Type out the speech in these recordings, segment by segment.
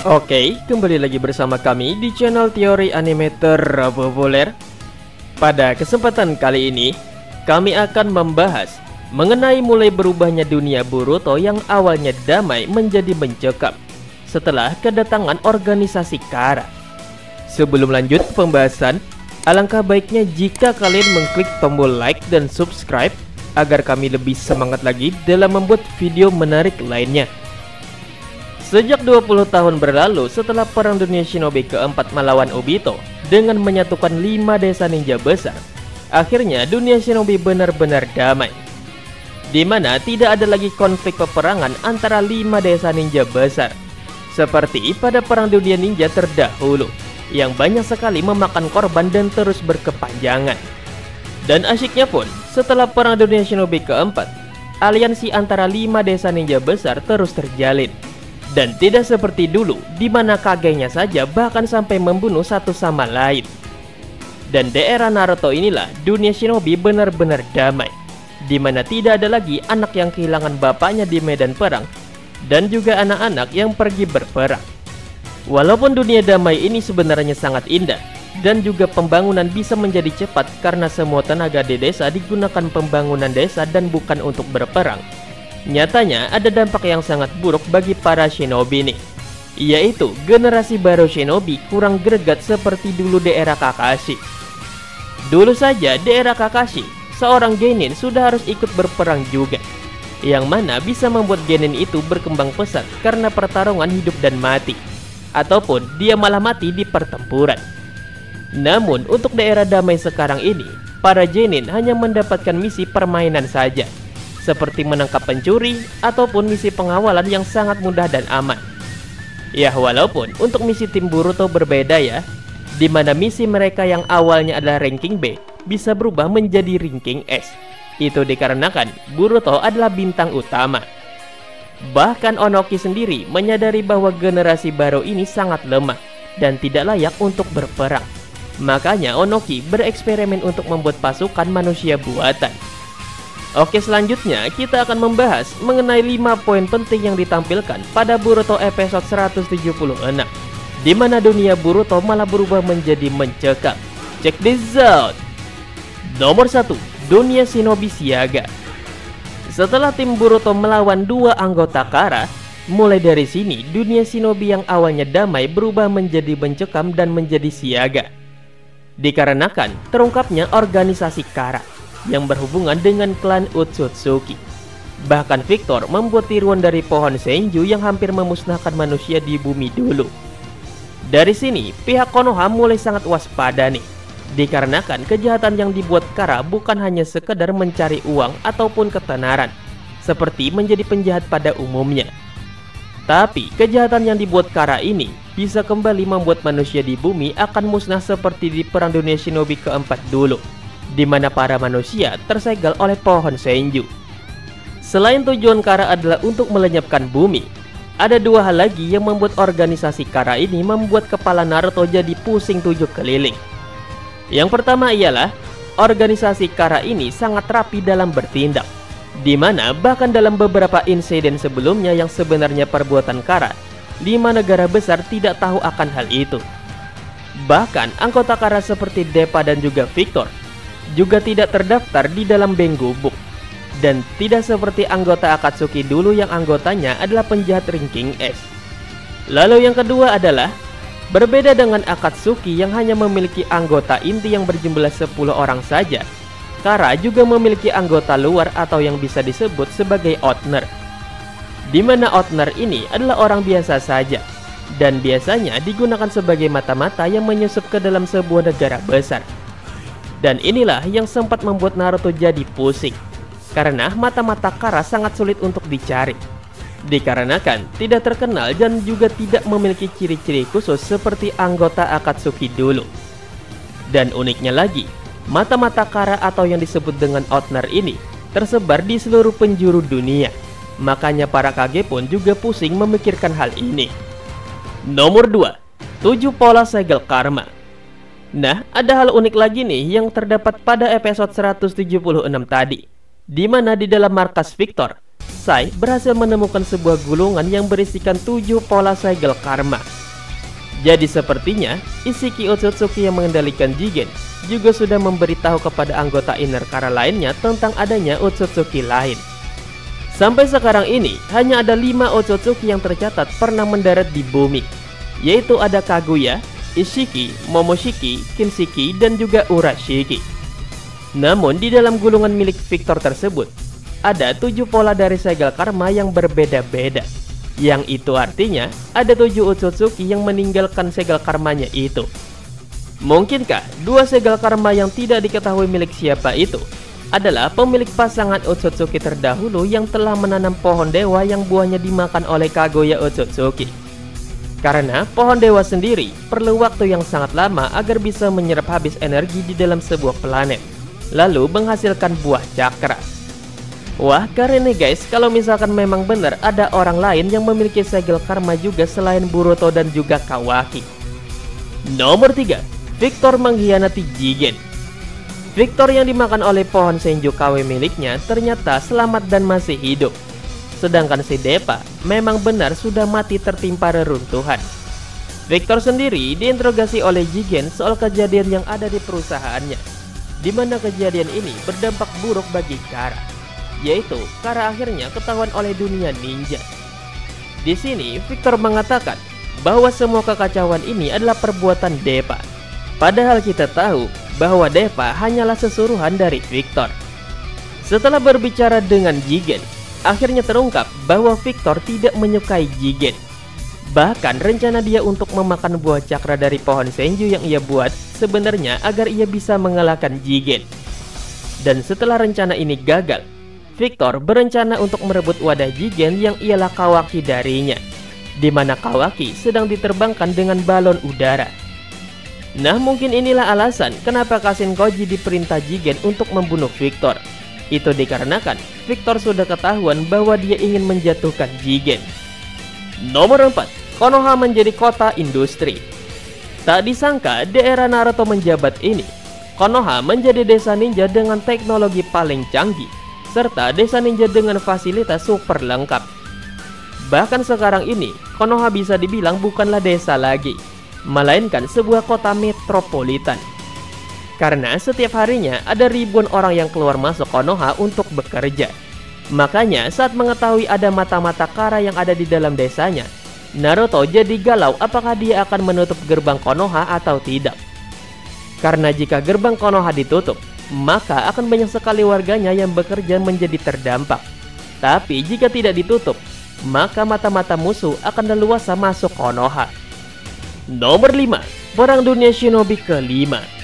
Oke, kembali lagi bersama kami di channel Teori Anime Terpopuler. Pada kesempatan kali ini, kami akan membahas mengenai mulai berubahnya dunia Boruto yang awalnya damai menjadi mencekam setelah kedatangan organisasi Kara. Sebelum lanjut pembahasan, alangkah baiknya jika kalian mengklik tombol like dan subscribe agar kami lebih semangat lagi dalam membuat video menarik lainnya. Sejak 20 tahun berlalu setelah Perang Dunia Shinobi keempat melawan Obito dengan menyatukan 5 desa ninja besar, akhirnya dunia Shinobi benar-benar damai, di mana tidak ada lagi konflik peperangan antara 5 desa ninja besar seperti pada Perang Dunia Ninja terdahulu yang banyak sekali memakan korban dan terus berkepanjangan. Dan asyiknya pun, setelah Perang Dunia Shinobi keempat, aliansi antara 5 desa ninja besar terus terjalin. Dan tidak seperti dulu, di mana Kage-nya saja bahkan sampai membunuh satu sama lain. Dan di era Naruto inilah dunia Shinobi benar-benar damai, di mana tidak ada lagi anak yang kehilangan bapaknya di medan perang, dan juga anak-anak yang pergi berperang. Walaupun dunia damai ini sebenarnya sangat indah, dan juga pembangunan bisa menjadi cepat karena semua tenaga di desa digunakan pembangunan desa dan bukan untuk berperang, nyatanya ada dampak yang sangat buruk bagi para shinobi nih, yaitu generasi baru shinobi kurang greget seperti dulu di era Kakashi. Dulu saja di era Kakashi, seorang genin sudah harus ikut berperang juga, yang mana bisa membuat genin itu berkembang pesat karena pertarungan hidup dan mati, ataupun dia malah mati di pertempuran. Namun untuk daerah damai sekarang ini, para genin hanya mendapatkan misi permainan saja, seperti menangkap pencuri ataupun misi pengawalan yang sangat mudah dan aman. Ya, walaupun untuk misi tim Boruto berbeda ya, di mana misi mereka yang awalnya adalah ranking B bisa berubah menjadi ranking S. Itu dikarenakan Boruto adalah bintang utama. Bahkan Onoki sendiri menyadari bahwa generasi baru ini sangat lemah dan tidak layak untuk berperang. Makanya Onoki bereksperimen untuk membuat pasukan manusia buatan. Oke, selanjutnya kita akan membahas mengenai 5 poin penting yang ditampilkan pada Boruto episode 176, di mana dunia Boruto malah berubah menjadi mencekam. Check this out. Nomor 1, dunia shinobi siaga. Setelah tim Boruto melawan 2 anggota Kara, mulai dari sini dunia shinobi yang awalnya damai berubah menjadi mencekam dan menjadi siaga, dikarenakan terungkapnya organisasi Kara yang berhubungan dengan klan Otsutsuki. Bahkan Victor membuat tiruan dari pohon Senju yang hampir memusnahkan manusia di bumi dulu. Dari sini pihak Konoha mulai sangat waspada nih, dikarenakan kejahatan yang dibuat Kara bukan hanya sekedar mencari uang ataupun ketenaran seperti menjadi penjahat pada umumnya, tapi kejahatan yang dibuat Kara ini bisa kembali membuat manusia di bumi akan musnah seperti di Perang Dunia Shinobi keempat dulu, di mana para manusia tersegel oleh pohon Senju. Selain tujuan Kara adalah untuk melenyapkan bumi, ada 2 hal lagi yang membuat organisasi Kara ini membuat kepala Naruto jadi pusing 7 keliling. Yang pertama ialah organisasi Kara ini sangat rapi dalam bertindak, di mana bahkan dalam beberapa insiden sebelumnya yang sebenarnya perbuatan Kara, 5 negara besar tidak tahu akan hal itu. Bahkan anggota Kara seperti Deppa dan juga Victor juga tidak terdaftar di dalam Bengo Book, dan tidak seperti anggota Akatsuki dulu yang anggotanya adalah penjahat ranking S. Lalu yang kedua adalah, berbeda dengan Akatsuki yang hanya memiliki anggota inti yang berjumlah 10 orang saja, Kara juga memiliki anggota luar atau yang bisa disebut sebagai Outner, di mana Outner ini adalah orang biasa saja dan biasanya digunakan sebagai mata-mata yang menyusup ke dalam sebuah negara besar. Dan inilah yang sempat membuat Naruto jadi pusing, karena mata-mata Kara sangat sulit untuk dicari, dikarenakan tidak terkenal dan juga tidak memiliki ciri-ciri khusus seperti anggota Akatsuki dulu. Dan uniknya lagi, mata-mata Kara atau yang disebut dengan Outner ini tersebar di seluruh penjuru dunia. Makanya para Kage pun juga pusing memikirkan hal ini. Nomor 2, 7 pola segel karma. Nah, ada hal unik lagi nih yang terdapat pada episode 176 tadi, di mana di dalam markas Victor, Sai berhasil menemukan sebuah gulungan yang berisikan 7 pola segel karma. Jadi sepertinya Isshiki Otsutsuki yang mengendalikan Jigen juga sudah memberitahu kepada anggota Inner Kara lainnya tentang adanya Otsutsuki lain. Sampai sekarang ini hanya ada 5 Otsutsuki yang tercatat pernah mendarat di bumi, yaitu ada Kaguya, Isshiki, Momoshiki, Kinshiki, dan juga Urashiki. Namun di dalam gulungan milik Victor tersebut ada 7 pola dari segel karma yang berbeda-beda. Yang itu artinya ada 7 Otsutsuki yang meninggalkan segel karmanya itu. Mungkinkah 2 segel karma yang tidak diketahui milik siapa itu adalah pemilik pasangan Otsutsuki terdahulu yang telah menanam pohon dewa yang buahnya dimakan oleh Kaguya Otsutsuki? Karena pohon dewa sendiri perlu waktu yang sangat lama agar bisa menyerap habis energi di dalam sebuah planet, lalu menghasilkan buah cakra. Wah, keren nih guys, kalau misalkan memang benar ada orang lain yang memiliki segel karma juga selain Boruto dan juga Kawaki. Nomor 3, Victor mengkhianati Jigen. Victor yang dimakan oleh pohon Senju KW miliknya ternyata selamat dan masih hidup. Sedangkan si Depa memang benar sudah mati tertimpa reruntuhan. Victor sendiri diinterogasi oleh Jigen soal kejadian yang ada di perusahaannya, di mana kejadian ini berdampak buruk bagi Kara, yaitu Kara akhirnya ketahuan oleh dunia ninja. Di sini Victor mengatakan bahwa semua kekacauan ini adalah perbuatan Depa. Padahal kita tahu bahwa Depa hanyalah sesuruhan dari Victor. Setelah berbicara dengan Jigen, akhirnya terungkap bahwa Victor tidak menyukai Jigen. Bahkan rencana dia untuk memakan buah cakra dari pohon Senju yang ia buat sebenarnya agar ia bisa mengalahkan Jigen. Dan setelah rencana ini gagal, Victor berencana untuk merebut wadah Jigen yang ialah Kawaki darinya, di mana Kawaki sedang diterbangkan dengan balon udara. Nah, mungkin inilah alasan kenapa Kashin Koji diperintah Jigen untuk membunuh Victor. Itu dikarenakan Victor sudah ketahuan bahwa dia ingin menjatuhkan Jigen. Nomor 4, Konoha menjadi kota industri. Tak disangka di era Naruto menjabat ini, Konoha menjadi desa ninja dengan teknologi paling canggih, serta desa ninja dengan fasilitas super lengkap. Bahkan sekarang ini, Konoha bisa dibilang bukanlah desa lagi, melainkan sebuah kota metropolitan. Karena setiap harinya ada ribuan orang yang keluar masuk Konoha untuk bekerja. Makanya saat mengetahui ada mata-mata Kara yang ada di dalam desanya, Naruto jadi galau apakah dia akan menutup gerbang Konoha atau tidak. Karena jika gerbang Konoha ditutup, maka akan banyak sekali warganya yang bekerja menjadi terdampak. Tapi jika tidak ditutup, maka mata-mata musuh akan leluasa masuk Konoha. Nomor 5, Perang Dunia Shinobi ke-5.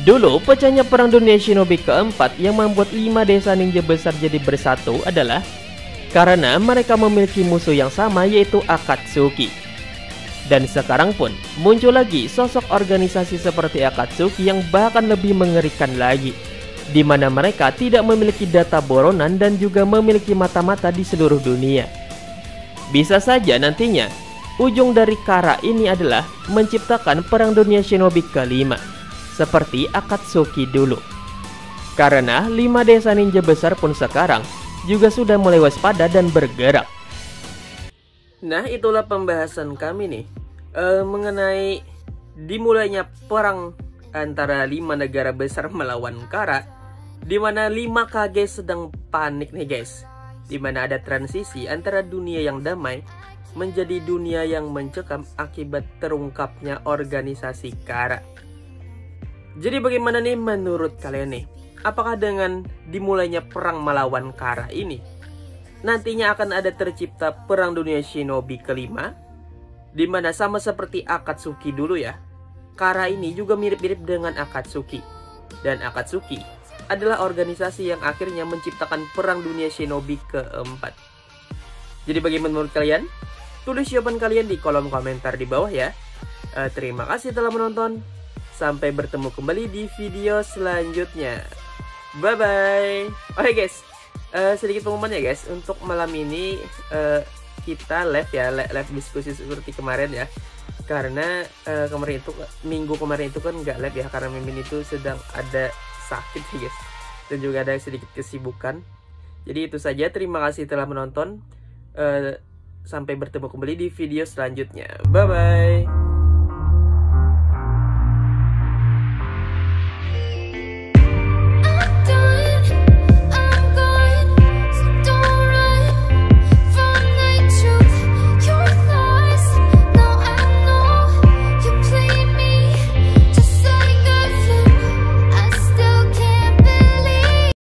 Dulu pecahnya Perang Dunia Shinobi ke-4 yang membuat 5 desa ninja besar jadi bersatu adalah karena mereka memiliki musuh yang sama, yaitu Akatsuki. Dan sekarang pun muncul lagi sosok organisasi seperti Akatsuki yang bahkan lebih mengerikan lagi, di mana mereka tidak memiliki data boronan dan juga memiliki mata-mata di seluruh dunia. Bisa saja nantinya ujung dari Kara ini adalah menciptakan Perang Dunia Shinobi ke-5 seperti Akatsuki dulu. Karena 5 desa ninja besar pun sekarang juga sudah mulai waspada dan bergerak. Nah, itulah pembahasan kami nih mengenai dimulainya perang antara 5 negara besar melawan Kara, di mana 5 Kage sedang panik nih guys, di mana ada transisi antara dunia yang damai menjadi dunia yang mencekam akibat terungkapnya organisasi Kara. Jadi bagaimana nih menurut kalian nih? Apakah dengan dimulainya perang melawan Kara ini nantinya akan ada tercipta Perang Dunia Shinobi ke-5, di mana sama seperti Akatsuki dulu ya, Kara ini juga mirip-mirip dengan Akatsuki. Dan Akatsuki adalah organisasi yang akhirnya menciptakan Perang Dunia Shinobi ke-4. Jadi bagaimana menurut kalian? Tulis jawaban kalian di kolom komentar di bawah ya. Terima kasih telah menonton. Sampai bertemu kembali di video selanjutnya. Bye-bye. Oke guys, sedikit pengumuman ya guys. Untuk malam ini kita live ya, live diskusi seperti kemarin ya. Karena kemarin itu, minggu kemarin itu kan nggak live ya, karena Mimin itu sedang ada sakit ya guys. Dan juga ada sedikit kesibukan. Jadi itu saja, terima kasih telah menonton. Sampai bertemu kembali di video selanjutnya. Bye bye.